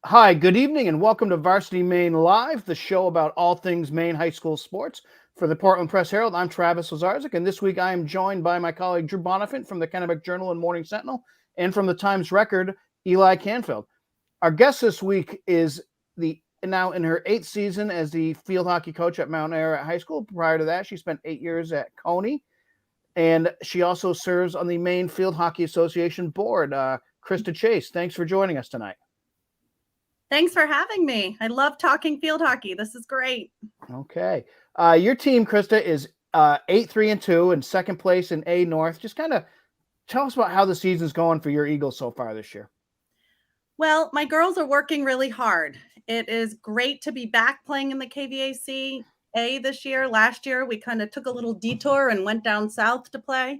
Hi, good evening, and welcome to Varsity Maine Live, the show about all things Maine high school sports. For the Portland Press Herald, I'm Travis Lazarczyk, and this week I am joined by my colleague Drew Bonifant from the Kennebec Journal and Morning Sentinel, and from the Times Record, Eli Canfield. Our guest this week is now in her 8th season as the field hockey coach at Mount Ararat High School. Prior to that, she spent 8 years at Coney, and she also serves on the Maine Field Hockey Association board. Krista Chase, thanks for joining us tonight. Thanks for having me. I love talking field hockey. This is great. Okay. Your team, Krista, is 8-3-2 in second place in A North. Just kind of tell us about how the season's going for your Eagles so far this year. Well, my girls are working really hard. It is great to be back playing in the KVAC A this year. Last year, we kind of took a little detour and went down south to play.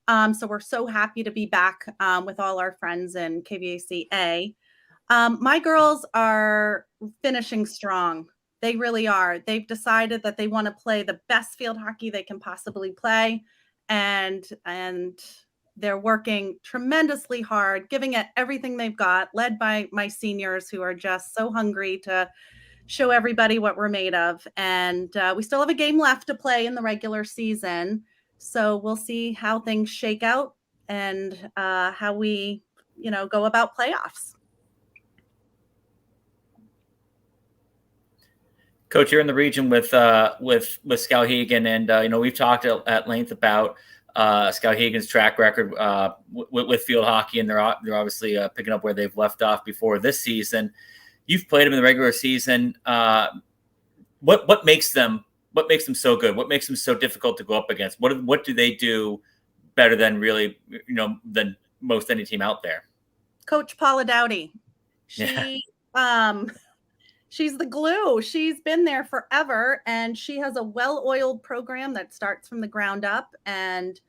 So we're so happy to be back with all our friends in KVAC A. My girls are finishing strong. They really are. They've decided that they want to play the best field hockey they can possibly play. And they're working tremendously hard, giving it everything they've got, led by my seniors who are just so hungry to show everybody what we're made of. And we still have a game left to play in the regular season. So we'll see how things shake out and how we, go about playoffs. Coach, you're in the region with Skowhegan, and we've talked at length about Skowhegan's track record with field hockey, and they're obviously picking up where they've left off before this season. You've played them in the regular season. What makes them so good? What makes them so difficult to go up against? What do they do better than really than most any team out there? Coach Paula Dowdy, she's the glue. She's been there forever, and she has a well-oiled program that starts from the ground up. And,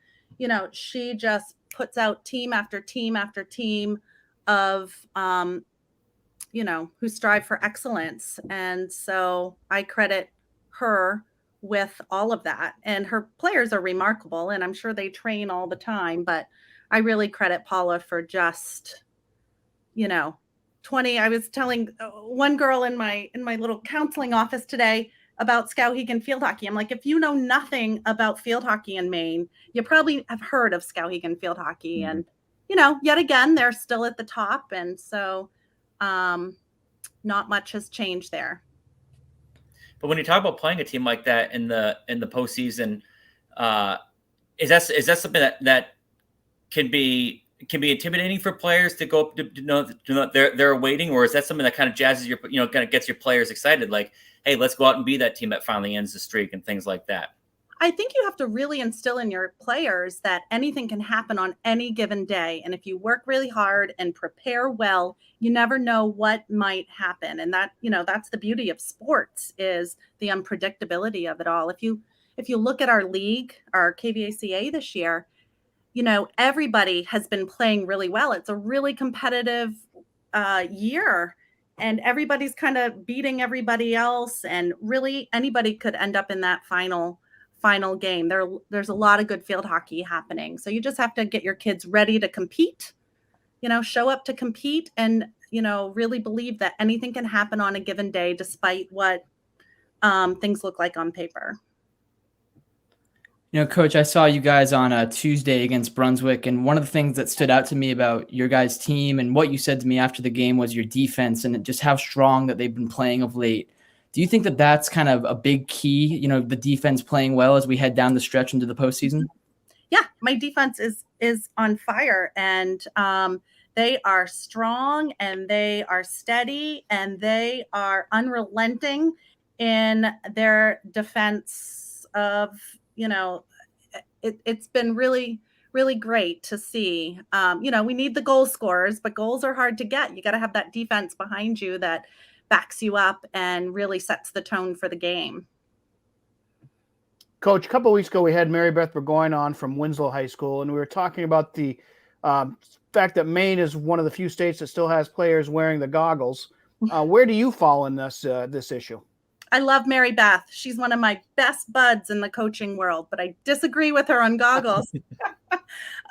she just puts out team after team after team of, who strive for excellence. And so I credit her with all of that. And her players are remarkable, and I'm sure they train all the time. But I really credit Paula for just, 20. I was telling one girl in my little counseling office today about Skowhegan field hockey. I'm like, if you know nothing about field hockey in Maine, you probably have heard of Skowhegan field hockey. Mm-hmm. And, yet again, they're still at the top. And so not much has changed there. But when you talk about playing a team like that in the postseason, is that something that can be intimidating for players to go up to know they're waiting, or is that something that kind of jazzes your, kind of gets your players excited? Like, hey, let's go out and be that team that finally ends the streak and things like that. I think you have to really instill in your players that anything can happen on any given day. And if you work really hard and prepare well, you never know what might happen. And that, that's the beauty of sports, is the unpredictability of it all. If you look at our league, our KVACA this year, everybody has been playing really well. It's a really competitive year, and everybody's kind of beating everybody else. And really, anybody could end up in that final game. There's a lot of good field hockey happening. So you just have to get your kids ready to compete, show up to compete, and, really believe that anything can happen on a given day, despite what things look like on paper. Coach, I saw you guys on a Tuesday against Brunswick, and one of the things that stood out to me about your guys' team and what you said to me after the game was your defense and just how strong that they've been playing of late. Do you think that that's kind of a big key, the defense playing well as we head down the stretch into the postseason? Yeah, my defense is on fire, and they are strong, and they are steady, and they are unrelenting in their defense of, it's been really, really great to see. We need the goal scorers, but goals are hard to get. You got to have that defense behind you that backs you up and really sets the tone for the game. Coach, a couple of weeks ago, we had Mary Beth Burgoyne on from Winslow High School, and we were talking about the fact that Maine is one of the few states that still has players wearing the goggles. Where do you fall in this issue? I love Mary Beth. She's one of my best buds in the coaching world, but I disagree with her on goggles.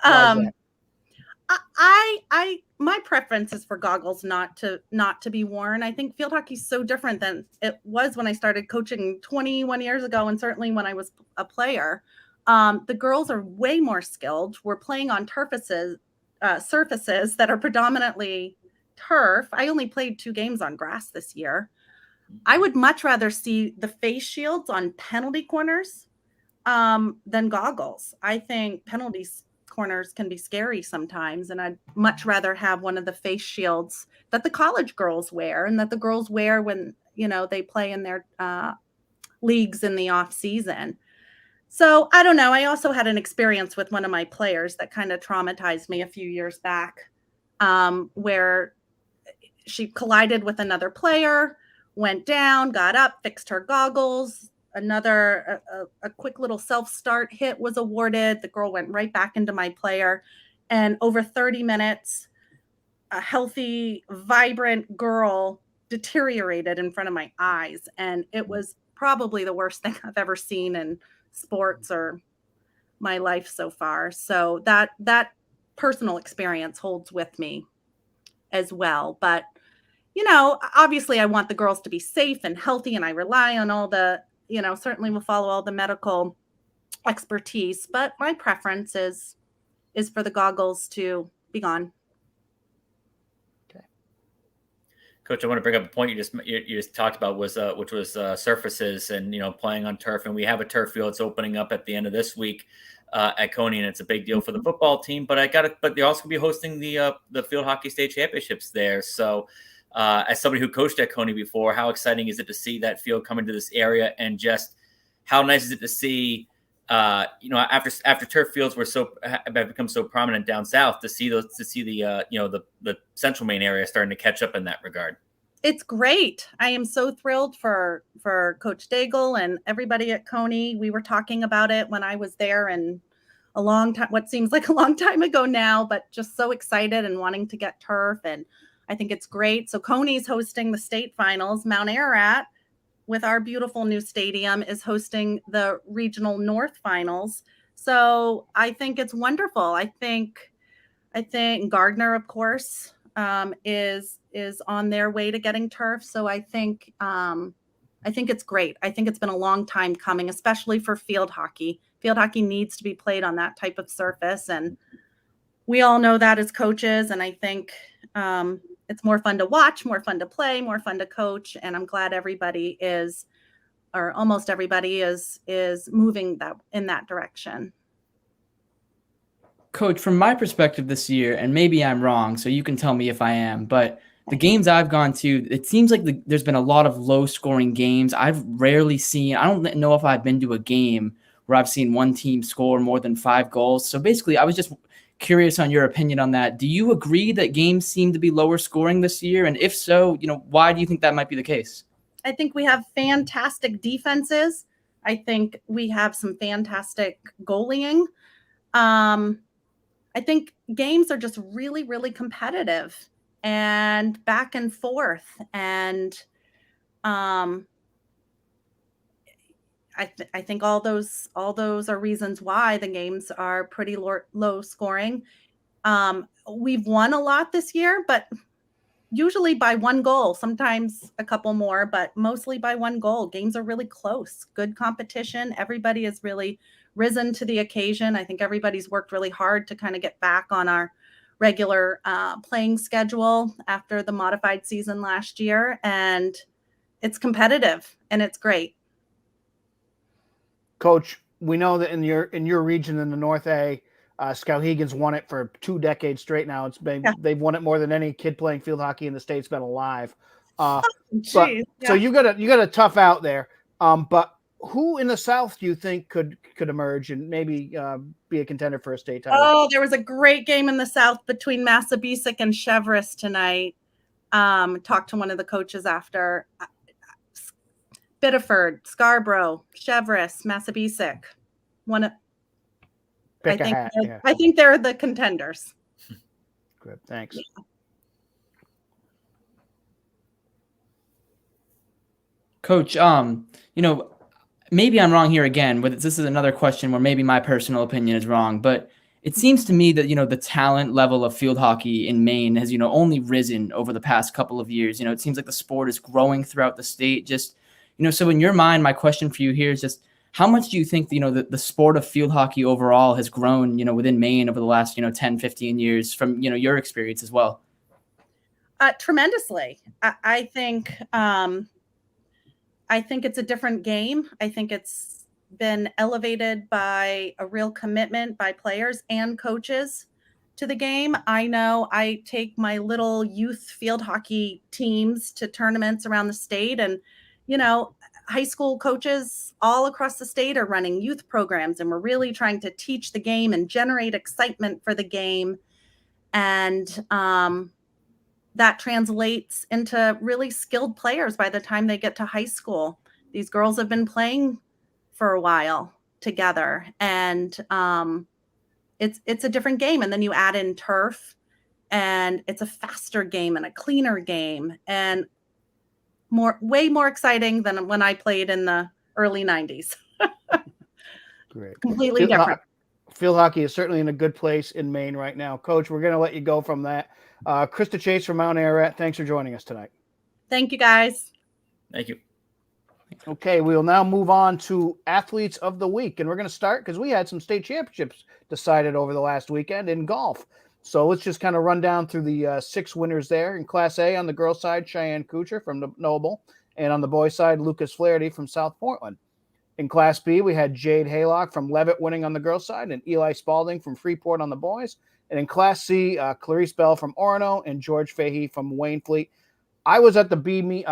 I my preference is for goggles not to be worn. I think field hockey is so different than it was when I started coaching 21 years ago, and certainly when I was a player. The girls are way more skilled. We're playing on surfaces that are predominantly turf. I only played 2 games on grass this year. I would much rather see the face shields on penalty corners than goggles. I think penalty corners can be scary sometimes, and I'd much rather have one of the face shields that the college girls wear and that the girls wear when, they play in their leagues in the off season. So I don't know. I also had an experience with one of my players that kind of traumatized me a few years back, where she collided with another player, went down, got up, fixed her goggles. A quick little self-start hit was awarded. The girl went right back into my player. And over 30 minutes, a healthy, vibrant girl deteriorated in front of my eyes. And it was probably the worst thing I've ever seen in sports or my life so far. So that personal experience holds with me as well. But, obviously I want the girls to be safe and healthy, and I rely on all the, certainly will follow all the medical expertise, but my preference is for the goggles to be gone. Okay. Coach, I want to bring up a point you just talked about, which was surfaces and, playing on turf. And we have a turf field that's opening up at the end of this week at Coney, and it's a big deal for the football team, but they're also going to be hosting the field hockey state championships there. So, as somebody who coached at Coney before, how exciting is it to see that field come into this area, and just how nice is it to see, after turf fields have become so prominent down south, to see the central Maine area starting to catch up in that regard. It's great. I am so thrilled for Coach Daigle and everybody at Coney. We were talking about it when I was there, and a long time, what seems like a long time ago now, but just so excited and wanting to get turf, and I think it's great. So Coney's hosting the state finals. Mount Ararat, with our beautiful new stadium, is hosting the regional north finals. So I think it's wonderful. I think Gardner, of course, is on their way to getting turf. So I think it's great. I think it's been a long time coming, especially for field hockey. Field hockey needs to be played on that type of surface, and we all know that as coaches. And I think it's more fun to watch, more fun to play, more fun to coach. And I'm glad everybody is, or almost everybody is moving in that direction. Coach, from my perspective this year, and maybe I'm wrong, so you can tell me if I am, but the games I've gone to, it seems like there's been a lot of low-scoring games. I've rarely seen, I don't know if I've been to a game where I've seen one team score more than 5 goals. So basically, I was just curious on your opinion on that. Do you agree that games seem to be lower scoring this year? And if so, why do you think that might be the case? I think we have fantastic defenses. I think we have some fantastic goalieing. I think games are just really, really competitive and back and forth. And I think all those are reasons why the games are pretty low scoring. We've won a lot this year, but usually by 1 goal, sometimes a couple more, but mostly by 1 goal. Games are really close, good competition. Everybody has really risen to the occasion. I think everybody's worked really hard to kind of get back on our regular playing schedule after the modified season last year. And it's competitive and it's great. Coach, we know that in your region in the North A, Skowhegan's won it for 2 decades straight now. They've won it more than any kid playing field hockey in the state's been alive. So you got a tough out there. But who in the South do you think could emerge and maybe be a contender for a state title? Oh, there was a great game in the South between Massabesic and Cheverus tonight. Talked to one of the coaches after. Biddeford, Scarborough, Cheverus, Massabesic. I think they're the contenders. Good, thanks. Yeah. Coach, maybe I'm wrong here again, but this is another question where maybe my personal opinion is wrong, but it seems to me that, the talent level of field hockey in Maine has, only risen over the past couple of years. It seems like the sport is growing throughout the state. Just, so in your mind, my question for you here is just, how much do you think, the sport of field hockey overall has grown, within Maine over the last, 10, 15 years from, your experience as well? Tremendously. I think it's a different game. I think it's been elevated by a real commitment by players and coaches to the game. I know I take my little youth field hockey teams to tournaments around the state, and, high school coaches all across the state are running youth programs, and we're really trying to teach the game and generate excitement for the game. And that translates into really skilled players by the time they get to high school. These girls have been playing for a while together, and it's a different game. And then you add in turf, and it's a faster game and a cleaner game, and way more exciting than when I played in the early 90s. Great. Completely different. Field hockey is certainly in a good place in Maine right now. Coach, we're going to let you go from that. Krista Chase from Mount Ararat, thanks for joining us tonight. Thank you, guys. Thank you. Okay, we'll now move on to Athletes of the Week, and we're going to start because we had some state championships decided over the last weekend in golf. So let's just kind of run down through the 6 winners there. In Class A, on the girls' side, Cheyenne Kuchar from Noble, and on the boys' side, Lucas Flaherty from South Portland. In Class B, we had Jade Haylock from Levitt winning on the girls' side, and Eli Spalding from Freeport on the boys'. And in Class C, Clarice Bell from Orono and George Fahey from Waynfleet. I was at the B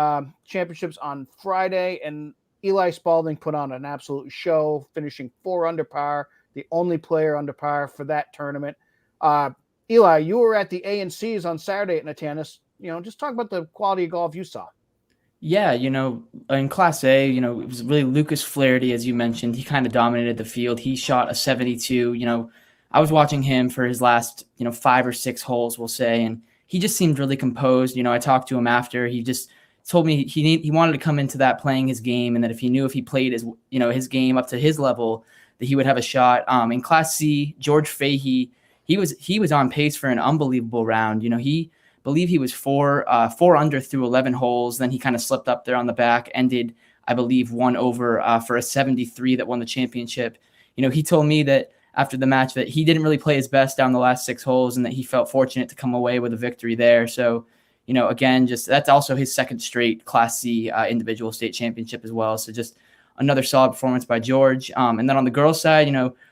championships on Friday, and Eli Spalding put on an absolute show, finishing 4 under par, the only player under par for that tournament. Eli, you were at the A&Cs on Saturday at Natanis. Just talk about the quality of golf you saw. Yeah, in Class A, it was really Lucas Flaherty, as you mentioned. He kind of dominated the field. He shot a 72. I was watching him for his last, 5 or 6 holes, we'll say, and he just seemed really composed. I talked to him after. He just told me he wanted to come into that playing his game, and that if he played his game up to his level, that he would have a shot. In Class C, George Fahey, he was on pace for an unbelievable round. He believe he was 4 under through 11 holes. Then he kind of slipped up there on the back, ended, I believe, 1 over for a 73 that won the championship. He told me that after the match that he didn't really play his best down the last 6 holes, and that he felt fortunate to come away with a victory there. So, again, just that's also his second straight Class C individual state championship as well. So just another solid performance by George. And then on the girls' side,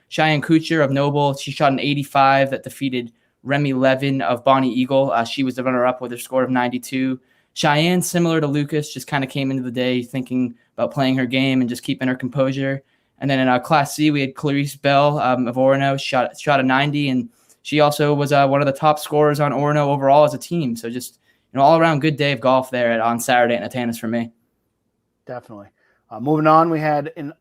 Cheyenne Kuchar of Noble, she shot an 85 that defeated Remy Levin of Bonnie Eagle. She was the runner-up with a score of 92. Cheyenne, similar to Lucas, just kind of came into the day thinking about playing her game and just keeping her composure. And then in Class C, we had Clarice Bell of Orono, shot a 90, and she also was one of the top scorers on Orono overall as a team. So just all around good day of golf there on Saturday at Natanis for me. Definitely. Moving on, we had in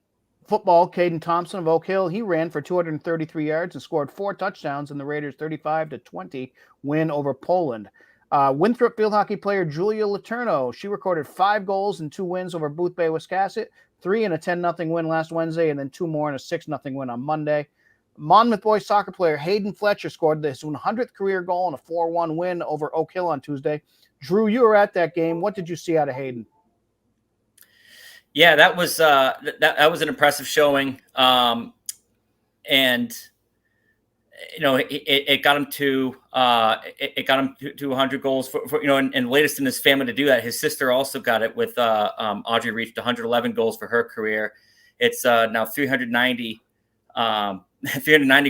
football, Caden Thompson of Oak Hill. He ran for 233 yards and scored 4 touchdowns in the Raiders' 35-20 win over Poland. Winthrop field hockey player Julia Letourneau, she recorded 5 goals and 2 wins over Booth Bay, Wiscasset, 3 in a 10-0 win last Wednesday, and then 2 more in a 6-0 win on Monday. Monmouth boys soccer player Hayden Fletcher scored his 100th career goal in a 4-1 win over Oak Hill on Tuesday. Drew, you were at that game. What did you see out of Hayden? Yeah, that was that was an impressive showing, and it got him to 100 goals for and latest in his family to do that. His sister also got it with Audrey reached 111 goals for her career. It's now 390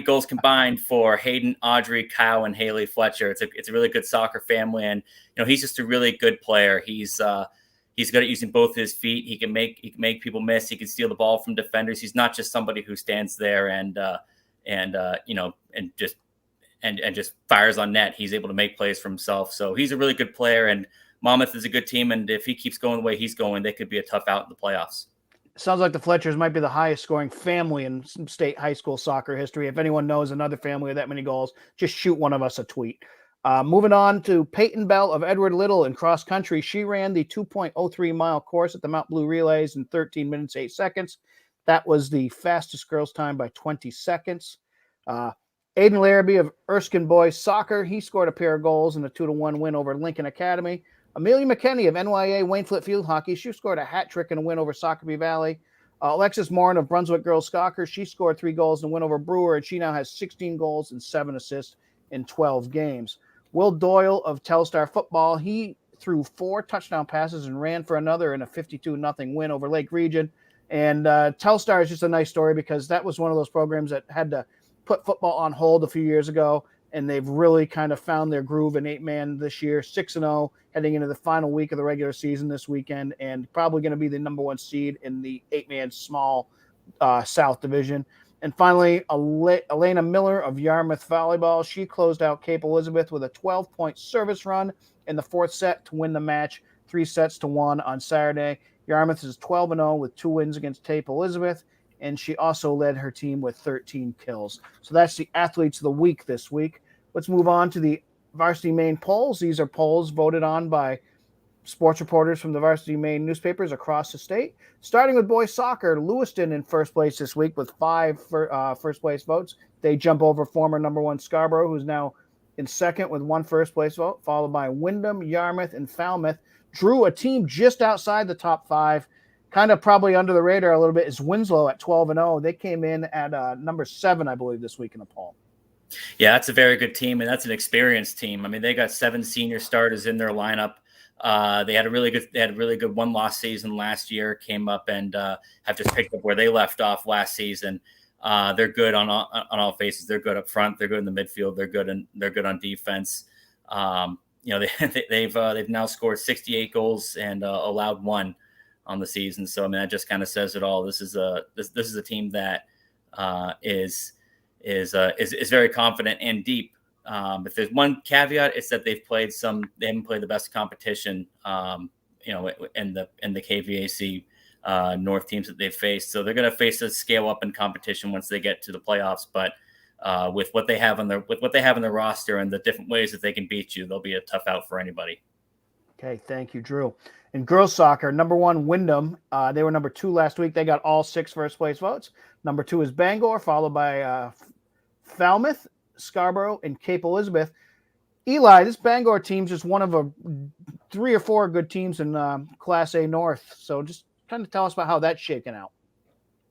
goals combined for Hayden, Audrey, Kyle, and Haley Fletcher. It's a really good soccer family, and he's just a really good player. He's good at using both his feet. He can make people miss. He can steal the ball from defenders. He's not just somebody who stands there and just fires on net. He's able to make plays for himself. So he's a really good player, and Monmouth is a good team. And if he keeps going the way he's going, they could be a tough out in the playoffs. Sounds like the Fletchers might be the highest scoring family in state high school soccer history. If anyone knows another family with that many goals, just shoot one of us a tweet. Moving on to Peyton Bell of Edward Little in cross country. She ran the 2.03 mile course at the Mount Blue Relays in 13 minutes, 8 seconds. That was the fastest girls time by 20 seconds. Aiden Larrabee of Erskine Boys Soccer, he scored a pair of goals in a 2-1 win over Lincoln Academy. Amelia McKinney of NYA Wayneflette Field Hockey, she scored a hat trick in a win over Sockabee Valley. Alexis Morin of Brunswick Girls Soccer, she scored 3 goals in a win over Brewer, and she now has 16 goals and 7 assists in 12 games. Will Doyle of Telstar Football, he threw 4 touchdown passes and ran for another in a 52-0 win over Lake Region. And Telstar is just a nice story because that was one of those programs that had to put football on hold a few years ago, and they've really kind of found their groove in 8-man this year, 6-0, heading into the final week of the regular season this weekend, and probably going to be the number 1 seed in the 8-man small South Division. And finally, Elena Miller of Yarmouth Volleyball, she closed out Cape Elizabeth with a 12-point service run in the 4th set to win the match, 3-1 on Saturday. Yarmouth is 12-0 with 2 wins against Cape Elizabeth, and she also led her team with 13 kills. So that's the athletes of the week this week. Let's move on to the Varsity Maine polls. These are polls voted on by sports reporters from the Varsity Maine newspapers across the state. Starting with boys soccer, Lewiston in first place this week with 5 first place votes. They jump over former number 1 Scarborough, who's now in second with 1 first place vote, followed by Wyndham, Yarmouth, and Falmouth. Drew, a team just outside the top 5, kind of probably under the radar a little bit, is Winslow at 12-0. They came in at number 7, I believe, this week in the poll. Yeah, that's a very good team, and that's an experienced team. I mean, they got 7 senior starters in their lineup. They had a really good 1-loss season last year. Came up and have just picked up where they left off last season. They're good on all faces. They're good up front. They're good in the midfield. They're good on defense. They've now scored 68 goals and allowed 1 on the season. So I mean, that just kind of says it all. This is a team that is very confident and deep. If there's one caveat, it's that they haven't played the best competition, in the KVAC North teams that they've faced. So they're going to face a scale up in competition once they get to the playoffs. But with what they have on their roster and the different ways that they can beat you, they'll be a tough out for anybody. Okay, thank you, Drew. In girls soccer, number 1, Wyndham. They were number 2 last week. They got all 6 first place votes. Number 2 is Bangor, followed by Falmouth, Scarborough, and Cape Elizabeth. Eli, this Bangor team's just one of 3 or 4 good teams in Class A North. So just kind of tell us about how that's shaken out.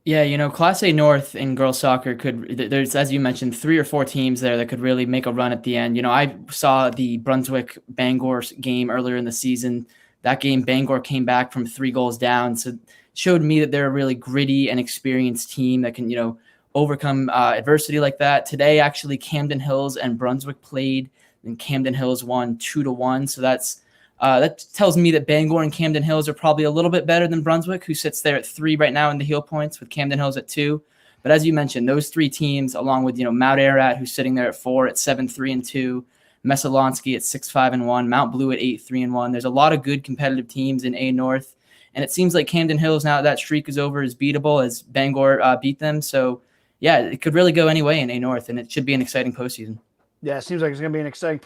Yeah, Class A North in girls soccer there's, as you mentioned, 3 or 4 teams there that could really make a run at the end. I saw the Brunswick-Bangor game earlier in the season. That game, Bangor came back from 3 goals down. So it showed me that they're a really gritty and experienced team that can, overcome adversity like that. Today, actually, Camden Hills and Brunswick played, and Camden Hills won 2-1. So that tells me that Bangor and Camden Hills are probably a little bit better than Brunswick, who sits there at 3 right now in the heel points, with Camden Hills at 2. But as you mentioned, those 3 teams, along with Mount Ararat, who's sitting there at 4 at 7-3-2, Messalonsky at 6-5-1, Mount Blue at 8-3-1. There's a lot of good competitive teams in A North, and it seems like Camden Hills, now that streak is over, is beatable as Bangor beat them. So yeah, it could really go any way in A North, and it should be an exciting postseason. Yeah, it seems like it's going to be an exciting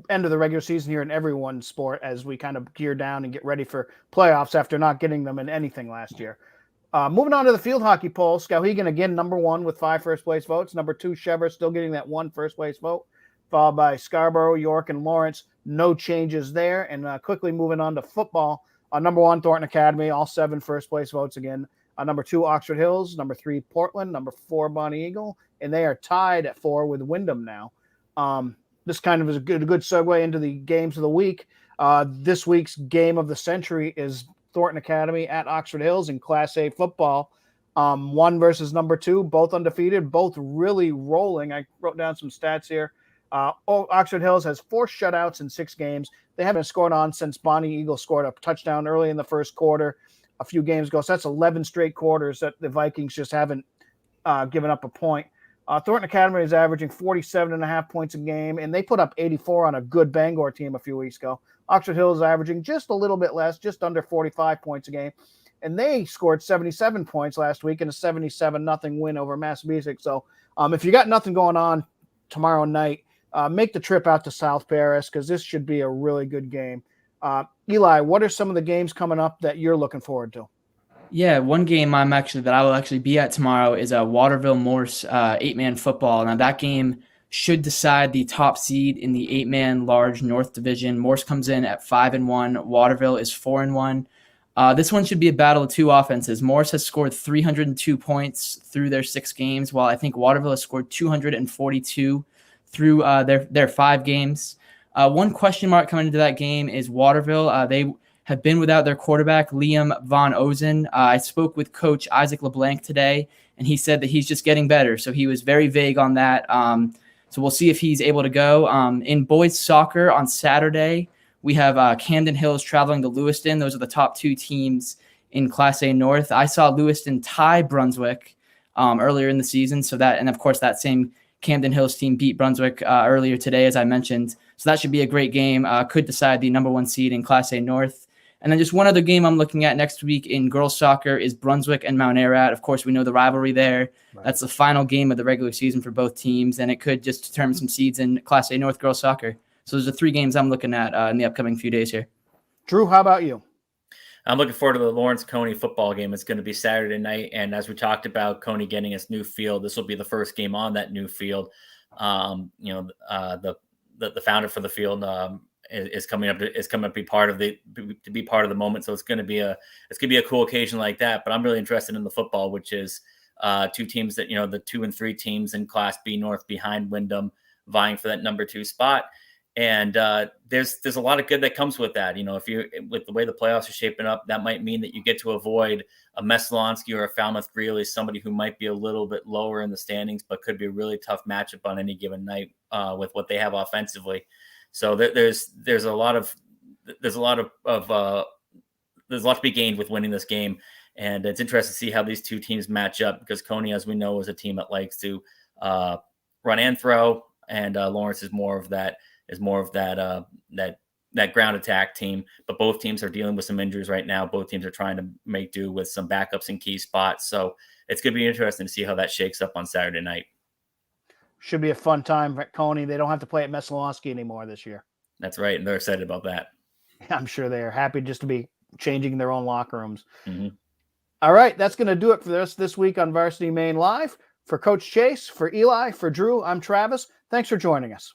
end of the regular season here in everyone's sport as we kind of gear down and get ready for playoffs after not getting them in anything last year. Moving on to the field hockey poll, Skowhegan again number 1 with 5 first place votes. Number 2, Chever, still getting that 1 first place vote, followed by Scarborough, York, and Lawrence. No changes there. And quickly moving on to football, number 1, Thornton Academy, all 7 first place votes again. Number 2, Oxford Hills. Number 3, Portland. Number 4, Bonnie Eagle. And they are tied at 4 with Wyndham now. This kind of is a good segue into the games of the week. This week's game of the century is Thornton Academy at Oxford Hills in Class A football. 1 versus number 2, both undefeated, both really rolling. I wrote down some stats here. Oxford Hills has 4 shutouts in 6 games. They haven't scored on since Bonnie Eagle scored a touchdown early in the first quarter a few games ago. So that's 11 straight quarters that the Vikings just haven't given up a point. Thornton Academy is averaging 47.5 points a game, and they put up 84 on a good Bangor team a few weeks ago. Oxford Hills is averaging just a little bit less, just under 45 points a game, and they scored 77 points last week in a 77-0 win over Massabesic. So if you got nothing going on tomorrow night, make the trip out to South Paris because this should be a really good game. Eli, what are some of the games coming up that you're looking forward to? Yeah, one game that I will actually be at tomorrow is a Waterville Morse 8-man football. Now that game should decide the top seed in the 8-man large North Division. Morse comes in at 5-1. Waterville is 4-1. This one should be a battle of two offenses. Morse has scored 302 points through their 6 games, while I think Waterville has scored 242 through their 5 games. One question mark coming into that game is Waterville. They have been without their quarterback, Liam Von Ozen. I spoke with Coach Isaac LeBlanc today, and he said that he's just getting better. So he was very vague on that. So we'll see if he's able to go. In boys soccer on Saturday, we have Camden Hills traveling to Lewiston. Those are the top 2 teams in Class A North. I saw Lewiston tie Brunswick earlier in the season. And of course, that same Camden Hills team beat Brunswick earlier today, as I mentioned. So that should be a great game. Could decide the number 1 seed in Class A North. And then just one other game I'm looking at next week in girls soccer is Brunswick and Mount Ararat. Of course, we know the rivalry there. Right. That's the final game of the regular season for both teams, and it could just determine some seeds in Class A North girls soccer. So those are 3 games I'm looking at in the upcoming few days here. Drew, how about you? I'm looking forward to the Lawrence Coney football game. It's going to be Saturday night, and as we talked about Coney getting its new field, this will be the first game on that new field. The founder for the field is coming up to be part of the moment. So it's going to be a cool occasion like that. But I'm really interested in the football, which is 2 teams that, the 2 and 3 teams in Class B North behind Wyndham vying for that number 2 spot. And there's a lot of good that comes with that. With the way the playoffs are shaping up, that might mean that you get to avoid a Messalonsky or a Falmouth Greeley, somebody who might be a little bit lower in the standings, but could be a really tough matchup on any given night with what they have offensively. So there's a lot to be gained with winning this game, and it's interesting to see how these 2 teams match up, because Coney, as we know, is a team that likes to run and throw, and Lawrence is more of that ground attack team. But both teams are dealing with some injuries right now. Both teams are trying to make do with some backups in key spots. So it's going to be interesting to see how that shakes up on Saturday night. Should be a fun time at Coney. They don't have to play at Messalonsky anymore this year. That's right, and they're excited about that. I'm sure they are happy just to be changing their own locker rooms. Mm-hmm. All right, that's going to do it for this week on Varsity Maine Live. For Coach Chase, for Eli, for Drew, I'm Travis. Thanks for joining us.